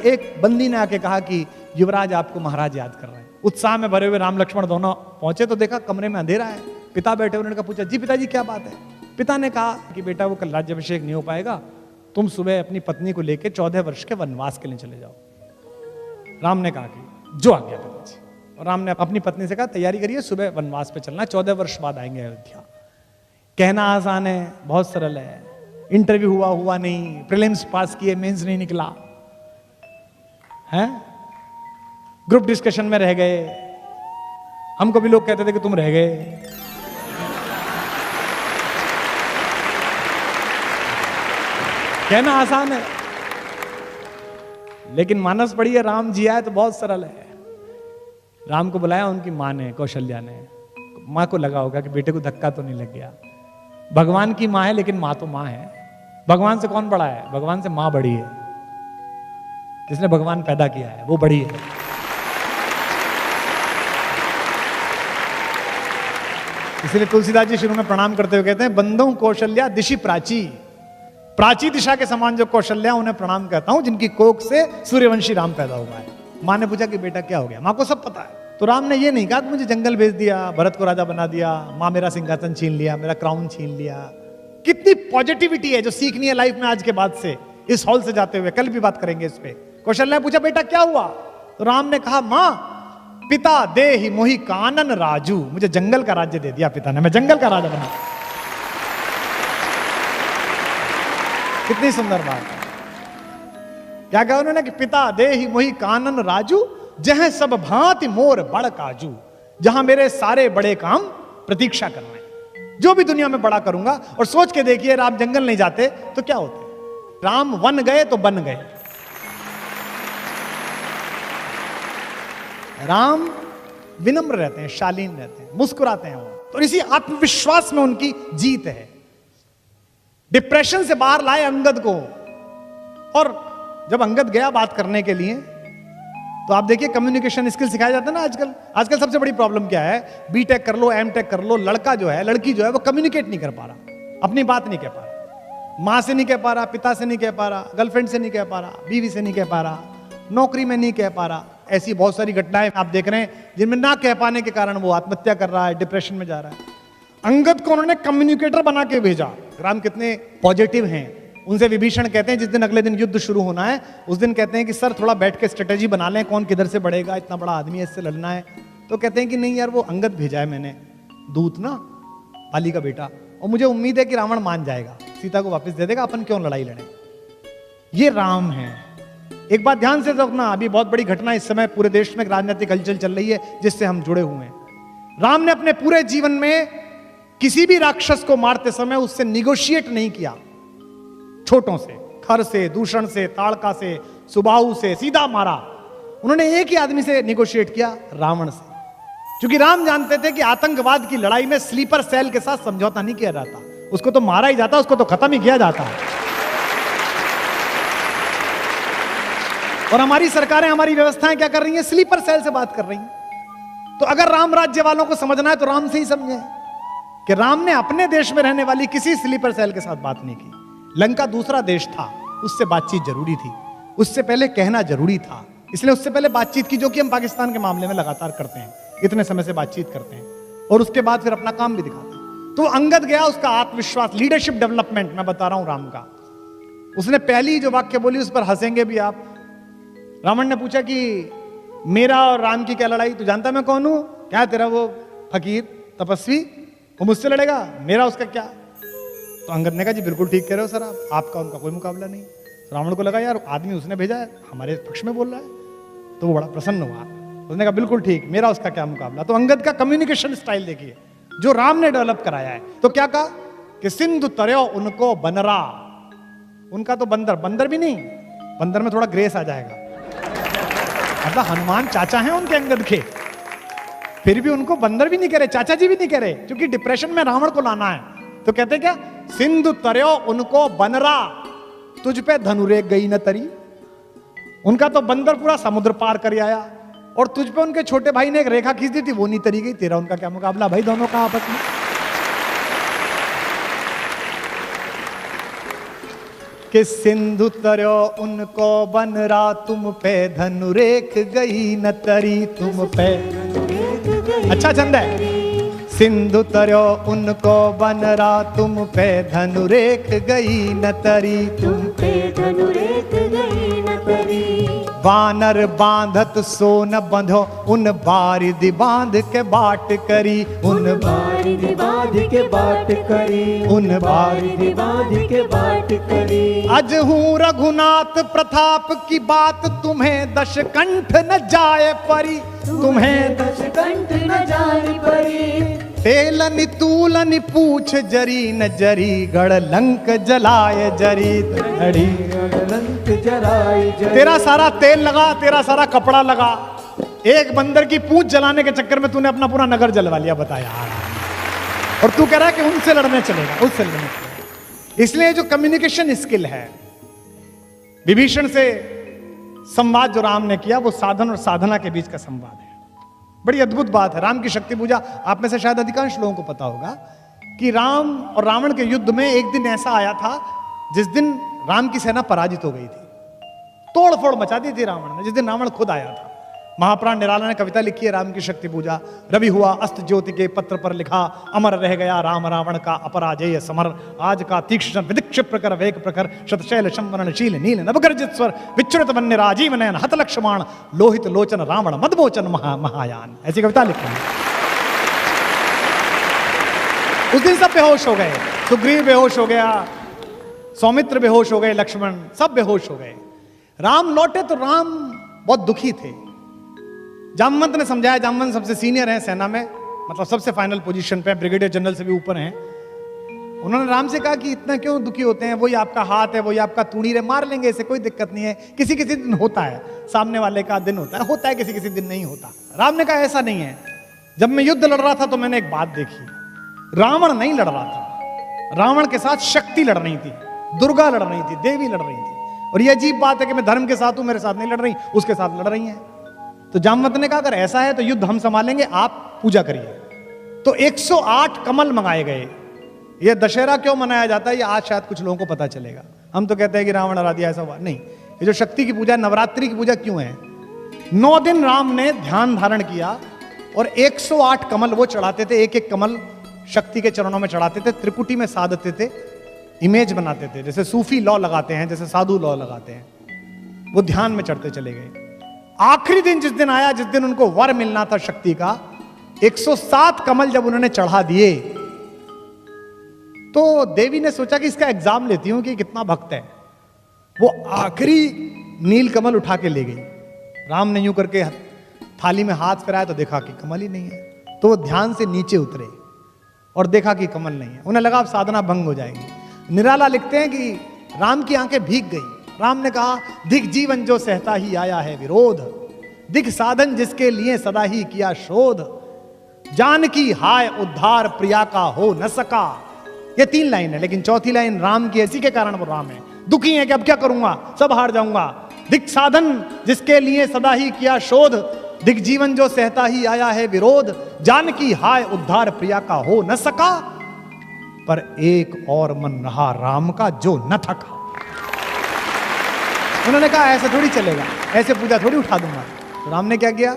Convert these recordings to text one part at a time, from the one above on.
एक बंदी ने आके कहा कि युवराज आपको महाराज याद कर रहे हैं। उत्साह में भरे हुए राम लक्ष्मण दोनों पहुंचे तो देखा कमरे में अंधेरा है। पिता बैठे, उन्होंने कहा, पूछा जी पिताजी क्या बात है। पिता ने कहा कि बेटा वो कल राज्याभिषेक नहीं हो पाएगा, तुम सुबह अपनी पत्नी को लेकर 14 वर्ष के वनवास के लिए चले जाओ। राम ने कहा कि जो आ गया पिताजी। और राम ने अपनी पत्नी से कहा तैयारी करिए, सुबह वनवास पे चलना, 14 वर्ष बाद आएंगे अयोध्या। कहना आसान है, बहुत सरल है। इंटरव्यू हुआ नहीं, प्रीलिम्स पास किए, मेंस नहीं निकला है, ग्रुप डिस्कशन में रह गए। हमको भी लोग कहते थे कि तुम रह गए। कहना आसान है, लेकिन मानस पड़ी है, राम जी आए तो बहुत सरल है। राम को बुलाया उनकी मां ने, कौशल्या ने। मां को लगा होगा कि बेटे को धक्का तो नहीं लग गया। भगवान की मां है, लेकिन मां तो मां है। भगवान से कौन बड़ा है? भगवान से मां बड़ी है। जिसने भगवान पैदा किया है वो बड़ी है। इसलिए तुलसीदास जी शुरू में प्रणाम करते हुए कहते हैं, बंदों कौशल्या दिशि प्राची। प्राची दिशा के समान जो कौशल्या, उन्हें प्रणाम कहता हूं, जिनकी कोख से सूर्यवंशी राम पैदा हुआ है। मां ने पूछा कि बेटा क्या हो गया? मां को सब पता है। तो राम ने ये नहीं कहा कि मुझे जंगल भेज दिया, भरत को राजा बना दिया, मां मेरा सिंहासन छीन लिया, मेरा क्राउन छीन लिया। कितनी पॉजिटिविटी है जो सीखनी है लाइफ में आज के बाद से, इस हॉल से जाते हुए। कल भी बात करेंगे इस पे। कौशल्या ने पूछा बेटा क्या हुआ? तो राम ने कहा, मां पिता दे ही मोहि कानन राजू। मुझे जंगल का राज्य दे दिया पिता ने, मैं जंगल का राजा बना। कितनी सुंदर बात है। क्या कहा उन्होंने कि पिता दे ही मोहि कानन राजू, जहां सब भांति मोर बड़ काजू। जहां मेरे सारे बड़े काम प्रतीक्षा कर रहे हैं, जो भी दुनिया में बड़ा करूंगा। और सोच के देखिए, राम जंगल नहीं जाते तो क्या होते? राम वन गए तो बन गए। राम विनम्र रहते हैं, शालीन रहते हैं, मुस्कुराते हैं वो। तो इसी आत्मविश्वास में उनकी जीत है। डिप्रेशन से बाहर लाए अंगद को। और जब अंगद गया बात करने के लिए, तो आप देखिए कम्युनिकेशन स्किल सिखाया जाता है ना आजकल। आजकल सबसे बड़ी प्रॉब्लम क्या है? बीटेक कर लो, एमटेक कर लो, लड़का जो है, लड़की जो है, वो कम्युनिकेट नहीं कर पा रहा, अपनी बात नहीं कह पा रहा। मां से नहीं कह पा रहा, पिता से नहीं कह पा रहा, गर्लफ्रेंड से नहीं कह पा रहा, बीवी से नहीं कह पा रहा, नौकरी में नहीं कह पा रहा। ऐसी बहुत सारी घटनाएं आप देख रहे हैं जिनमें ना कह पाने के कारण वो आत्महत्या कर रहा है, डिप्रेशन में जा रहा है। अंगद को उन्होंने कम्युनिकेटर बना के भेजा। राम कितने पॉजिटिव हैं। उनसे विभीषण कहते हैं, जिस दिन अगले दिन युद्ध शुरू होना है, उस दिन कहते हैं कि सर थोड़ा बैठ के स्ट्रेटेजी बना लें, कौन किधर से बढ़ेगा, इतना बड़ा आदमी है, इससे लड़ना है। तो कहते हैं कि नहीं यार, वो अंगद भेजा है मैंने, दूत ना, बाली का बेटा, और मुझे उम्मीद है कि रावण मान जाएगा, सीता को वापस दे देगा, अपन क्यों लड़ाई लड़े। ये राम है। एक बात ध्यान से रखना, अभी बहुत बड़ी घटना इस समय पूरे देश में राजनीतिक हलचल चल रही है, जिससे हम जुड़े हुए हैं। राम ने अपने पूरे जीवन में किसी भी राक्षस को मारते समय उससे निगोशिएट नहीं किया। छोटों से, खर से, दूषण से, ताड़का से, सुबाहु से सीधा मारा। उन्होंने एक ही आदमी से निगोशिएट किया, रावण से। क्योंकि राम जानते थे कि आतंकवाद की लड़ाई में स्लीपर सेल के साथ समझौता नहीं किया जाता, उसको तो मारा ही जाता, उसको तो खत्म ही किया जाता है। और हमारी सरकारें, हमारी व्यवस्थाएं क्या कर रही हैं? स्लीपर सेल से बात कर रही हैं। तो अगर राम राज्य वालों को समझना है तो राम से ही समझें कि राम ने अपने देश में रहने वाली किसी स्लीपर सेल के साथ बात नहीं की। लंका दूसरा देश था, उससे बातचीत जरूरी थी, उससे पहले कहना जरूरी था, इसलिए उससे पहले बातचीत की, जो कि हम पाकिस्तान के मामले में लगातार करते हैं, इतने समय से बातचीत करते हैं, और उसके बाद फिर अपना काम भी दिखाते हैं। तो अंगद गया, उसका आत्मविश्वास, लीडरशिप डेवलपमेंट मैं बता रहा हूं राम का। उसने पहली जो वाक्य बोली, उस पर हंसेंगे भी आप। रावण ने पूछा कि मेरा और राम की क्या लड़ाई, तू जानता मैं कौन हूं? क्या तेरा वो फकीर तपस्वी, वो मुझसे लड़ेगा, मेरा उसका क्या? तो अंगद ने कहा जी बिल्कुल ठीक कह रहे हो सर, आपका उनका कोई मुकाबला नहीं। रावण को लगा यार आदमी उसने भेजा है, हमारे पक्ष में बोल रहा है, तो वो बड़ा प्रसन्न हुआ। उसने कहा बिल्कुल ठीक, मेरा उसका क्या मुकाबला। तो अंगद का कम्युनिकेशन स्टाइल देखिए जो राम ने डेवलप कराया है। तो क्या कहा कि सिंधु तरयो उनको बनरा, उनका तो बंदर, बंदर भी नहीं, बंदर में थोड़ा ग्रेस आ जाएगा, मतलब हनुमान चाचा हैं उनके अंगद के, फिर भी उनको बंदर भी नहीं कह रहे, चाचा जी भी नहीं कह रहे, क्योंकि डिप्रेशन में रावण को लाना है। तो कहते क्या, सिंधु तरयो उनको बनरा, तुझ पे धनुरे गई न तरी। उनका तो बंदर पूरा समुद्र पार कर आया, और तुझ पे उनके छोटे भाई ने एक रेखा खींच दी थी, वो नहीं तरी गई। तेरा उनका क्या मुकाबला भाई, दोनों का आपस में। कि सिंधु तरो उनको बनरा, तुम पे धनुरेख गई न तरी तुम पे। अच्छा छंद है। सिंधु तरो उनको बनरा, तुम पे धनुरेख गई न तरी तुम पे धनुरेख गई न तरी। वानर बांधत सो न बंधो, उन बारिधि बांध के बाट करी, उन बारिधि बांध के बाट करी, उन बारिधि बांध के बाट करी। अज हूँ रघुनाथ प्रताप की बात, तुम्हें दशकंठ न जाए परी, तुम्हें दशकंठ न जाए परी। तेलनि तूलनि पूछ जरी न जरी, गढ़ लंक जलाए जरी धड़ी लंक जलाए जरी। तेरा सारा तेल लगा, तेरा सारा कपड़ा लगा, एक बंदर की पूंछ जलाने के चक्कर में तूने अपना पूरा नगर जलवा लिया। बता यार, और तू कह रहा है कि उनसे लड़ने चलेगा, उससे लड़ने चलेगा। इसलिए जो कम्युनिकेशन स्किल है, विभीषण से संवाद जो राम ने किया, वो साधन और साधना के बीच का संवाद है। बड़ी अद्भुत बात है। राम की शक्ति पूजा, आप में से शायद अधिकांश लोगों को पता होगा कि राम और रावण के युद्ध में एक दिन ऐसा आया था जिस दिन राम की सेना पराजित हो गई थी, तोड़ फोड़ मचा दी थी रावण ने। जिस दिन रावण खुद आया था, महाप्राण निराला ने कविता लिखी है राम की शक्ति पूजा। रवि हुआ अस्त ज्योति के पत्र पर लिखा, अमर रह गया राम रावण का अपराजेय समर। आज का तीक्ष्ण विदिक्ष प्रकर वेग प्रखर, शतशैल शंवरणशील नील नवगर्जित स्वर, विच्युत वन्य राजीव नयन हत लक्ष्मण, लोहित लोचन रावण मदमोचन महायान। ऐसी कविता लिखी है। उस दिन सब बेहोश हो गए, सुग्रीव बेहोश हो गया, सौमित्र बेहोश हो गए, लक्ष्मण सब बेहोश हो गए। राम लौटे तो राम बहुत दुखी थे। जामवंत ने समझाया, जामवंत सबसे सीनियर हैं सेना में, मतलब सबसे फाइनल पोजीशन पे, ब्रिगेडियर जनरल से भी ऊपर हैं। उन्होंने राम से कहा कि इतना क्यों दुखी होते हैं, वही आपका हाथ है, वही आपका तूणीर है, मार लेंगे, इसे कोई दिक्कत नहीं है। किसी किसी दिन होता है, सामने वाले का दिन होता है, किसी किसी दिन नहीं होता। राम ने कहा ऐसा नहीं है। जब मैं युद्ध लड़ रहा था तो मैंने एक बात देखी, रावण नहीं लड़ रहा था, रावण के साथ शक्ति लड़ रही थी, दुर्गा लड़ रही थी, देवी लड़ रही थी। और ये अजीब बात है कि मैं धर्म के साथ हूं, मेरे साथ नहीं लड़ रही, उसके साथ लड़ रही हैं। तो जामवंत ने कहा अगर ऐसा है तो युद्ध हम संभालेंगे, आप पूजा करिए। तो 108 कमल मंगाए गए। ये दशहरा क्यों मनाया जाता है, ये आज शायद कुछ लोगों को पता चलेगा। हम तो कहते हैं कि रावण हरा दिया, ऐसा हुआ नहीं। ये जो शक्ति की पूजा, नवरात्रि की पूजा क्यों है, 9 दिन राम ने ध्यान धारण किया और 108 कमल वो चढ़ाते थे। एक एक कमल शक्ति के चरणों में चढ़ाते थे, त्रिकुटी में साधते थे, इमेज बनाते थे, जैसे सूफी लॉ लगाते हैं, जैसे साधु लॉ लगाते हैं। वो ध्यान में चढ़ते चले गए। आखिरी दिन जिस दिन आया, जिस दिन उनको वर मिलना था शक्ति का, 107 कमल जब उन्होंने चढ़ा दिए तो देवी ने सोचा कि इसका एग्जाम लेती हूं कि कितना भक्त है। वो आखिरी नील कमल उठा के ले गई। राम ने यूं करके थाली में हाथ फिराया तो देखा कि कमल ही नहीं है। तो वो ध्यान से नीचे उतरे और देखा कि कमल नहीं है। उन्हें लगा अब साधना भंग हो जाएगी। निराला लिखते हैं कि राम की आंखें भीग गई। राम ने कहा, दिख जीवन जो सहता ही आया है विरोध, दिख साधन जिसके लिए सदा ही किया शोध, जानकी हाय उद्धार प्रिया का हो न सका। ये 3 लाइन है, लेकिन चौथी लाइन राम की, इसी के कारण वो राम है। दुखी है कि अब क्या करूंगा, सब हार जाऊंगा। दिख साधन जिसके लिए सदा ही किया शोध, दिख जीवन जो सहता ही आया है विरोध, जानकी हाय उद्धार प्रिया का हो न सका, पर एक और मन रहा राम का जो न थका। उन्होंने कहा ऐसे थोड़ी चलेगा, ऐसे पूजा थोड़ी उठा दूंगा। तो राम ने क्या किया,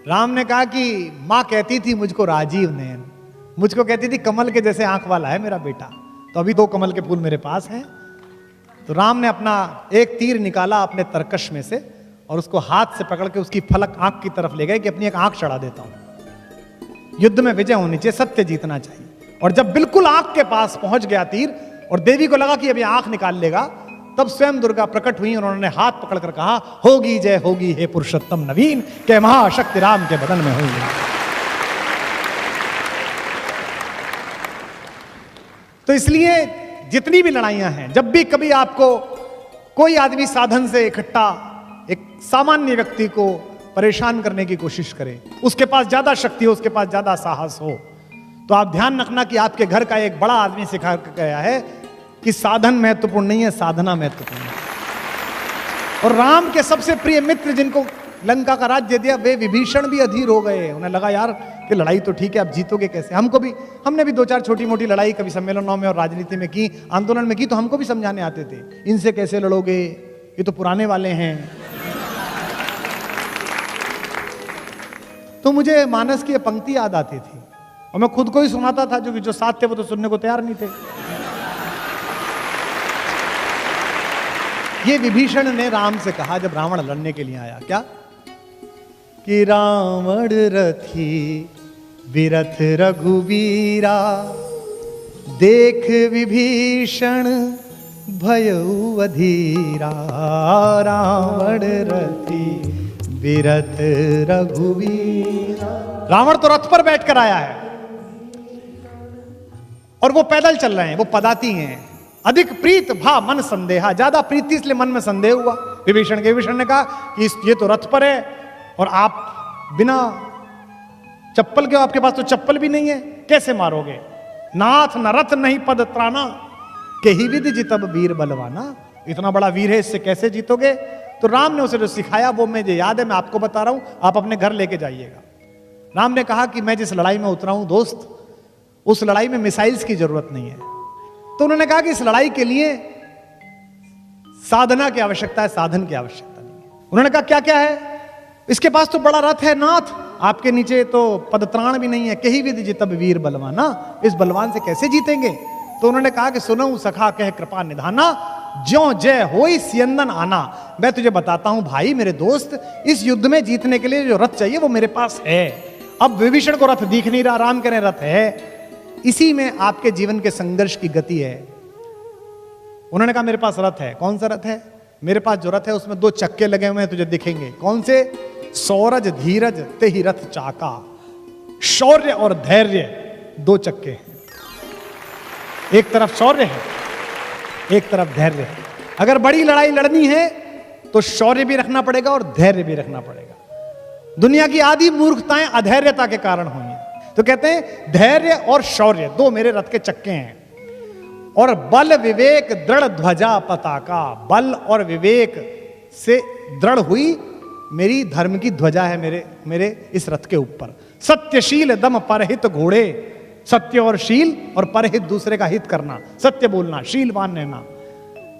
राम ने कहा कि माँ कहती थी मुझको राजीव नयन, मुझको कहती थी कमल के जैसे आंख वाला है मेरा बेटा, तो अभी 2 कमल के फूल मेरे पास हैं। तो राम ने अपना एक तीर निकाला अपने तरकश में से और उसको हाथ से पकड़ के उसकी फलक आंख की तरफ ले गए कि अपनी एक आंख चढ़ा देता हूं। युद्ध में विजय होनी चाहिए, सत्य जीतना चाहिए। और जब बिल्कुल आंख के पास पहुंच गया तीर और देवी को लगा कि अभी आंख निकाल लेगा, तब स्वयं दुर्गा प्रकट हुई और उन्होंने हाथ पकड़कर कहा, होगी जय होगी हे पुरुषोत्तम नवीन, के महाशक्ति राम के बदन में हुई। तो इसलिए जितनी भी लड़ाइयां हैं, जब भी कभी आपको कोई आदमी साधन से इकट्ठा एक सामान्य व्यक्ति को परेशान करने की कोशिश करे, उसके पास ज्यादा शक्ति हो, उसके पास ज्यादा साहस हो, तो आप ध्यान रखना कि आपके घर का एक बड़ा आदमी सिखा गया है कि साधन महत्वपूर्ण नहीं है, साधना महत्वपूर्ण है। और राम के सबसे प्रिय मित्र जिनको लंका का राज्य दिया, वे विभीषण भी अधीर हो गए। उन्हें लगा यार कि लड़ाई तो ठीक है, अब जीतोगे कैसे? हमने भी 2-4 छोटी मोटी लड़ाई कभी सम्मेलनों में और राजनीति में की, आंदोलन में की, तो हमको भी समझाने आते थे, इनसे कैसे लड़ोगे, ये तो पुराने वाले हैं। तो मुझे मानस की ये पंक्ति याद आती थी और मैं खुद को ही सुनाता था, जो साथ थे वो तो सुनने को तैयार नहीं थे। ये विभीषण ने राम से कहा जब रावण लड़ने के लिए आया, क्या कि रावण रथी विरथ रघुवीरा, देख विभीषण भयउ अधीरा। रावण रथी विरथ रघुवीरा। रावण तो रथ पर बैठकर आया है और वो पैदल चल रहे हैं, वो पदाती हैं। अधिक प्रीत भा मन संदेहा, ज्यादा प्रीति इसलिए मन में संदेह हुआ विभीषण के। विभीषण ने कहा कि ये तो रथ पर है और आप बिना चप्पल के, आपके पास तो चप्पल भी नहीं है, कैसे मारोगे? नाथ न रथ नहीं पद त्राना, के ही विधि जितब वीर बलवाना। इतना बड़ा वीर है, इससे कैसे जीतोगे? तो राम ने उसे जो सिखाया वो मुझे याद है, मैं आपको बता रहा हूं, आप अपने घर लेके जाइएगा। राम ने कहा कि मैं जिस लड़ाई में उतरा हूं दोस्त, उस लड़ाई में मिसाइल्स की जरूरत नहीं है। तो उन्होंने कहा कि इस लड़ाई के लिए साधना की आवश्यकता है, साधन की आवश्यकता नहीं है। उन्होंने कहा क्या क्या है? इसके पास तो बड़ा रथ है नाथ, आपके नीचे तो पदत्राण भी नहीं है। कही विधि जितब वीर बलवाना, इस बलवान से कैसे जीतेंगे? तो उन्होंने कहा कि सुनो सखा कह कृपा निधाना, ज्यों जय होई सियंदन आना। मैं तुझे बताता हूं भाई मेरे दोस्त, इस युद्ध में जीतने के लिए जो रथ चाहिए वो मेरे पास है। अब विभीषण को रथ दिख नहीं रहा, राम कह रहे रथ है। इसी में आपके जीवन के संघर्ष की गति है। उन्होंने कहा मेरे पास रथ है। कौन सा रथ है? मेरे पास जो रथ है उसमें 2 चक्के लगे हुए हैं, तुझे दिखेंगे। कौन से? सौरज धीरज ते ही रथ चाका। शौर्य और धैर्य 2 चक्के हैं, एक तरफ शौर्य है, एक तरफ धैर्य है। अगर बड़ी लड़ाई लड़नी है तो शौर्य भी रखना पड़ेगा और धैर्य भी रखना पड़ेगा। दुनिया की आधी मूर्खताएं अधैर्यता के कारण हुई हैं। तो कहते हैं धैर्य और शौर्य 2 मेरे रथ के चक्के हैं। और बल विवेक दृढ़ ध्वजा पताका, बल और विवेक से दृढ़ हुई मेरी धर्म की ध्वजा है मेरे इस रथ के ऊपर। सत्यशील दम परहित घोड़े, सत्य और शील और परहित दूसरे का हित करना, सत्य बोलना, शीलवान रहना,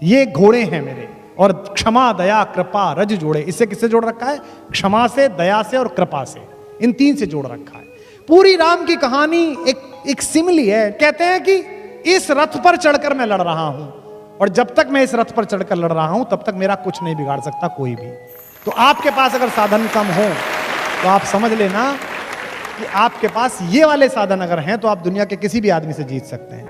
ये घोड़े हैं मेरे। और क्षमा दया कृपा रज जोड़े, इससे किससे जोड़ रखा है? क्षमा से, दया से और कृपा से, इन 3 से जोड़ रखा है। पूरी राम की कहानी एक सिमिली है। कहते हैं कि इस रथ पर चढ़कर मैं लड़ रहा हूं और जब तक मैं इस रथ पर चढ़कर लड़ रहा हूं तब तक मेरा कुछ नहीं बिगाड़ सकता कोई भी। तो आपके पास अगर साधन कम हो तो आप समझ लेना कि आपके पास ये वाले साधन अगर हैं तो आप दुनिया के किसी भी आदमी से जीत सकते हैं।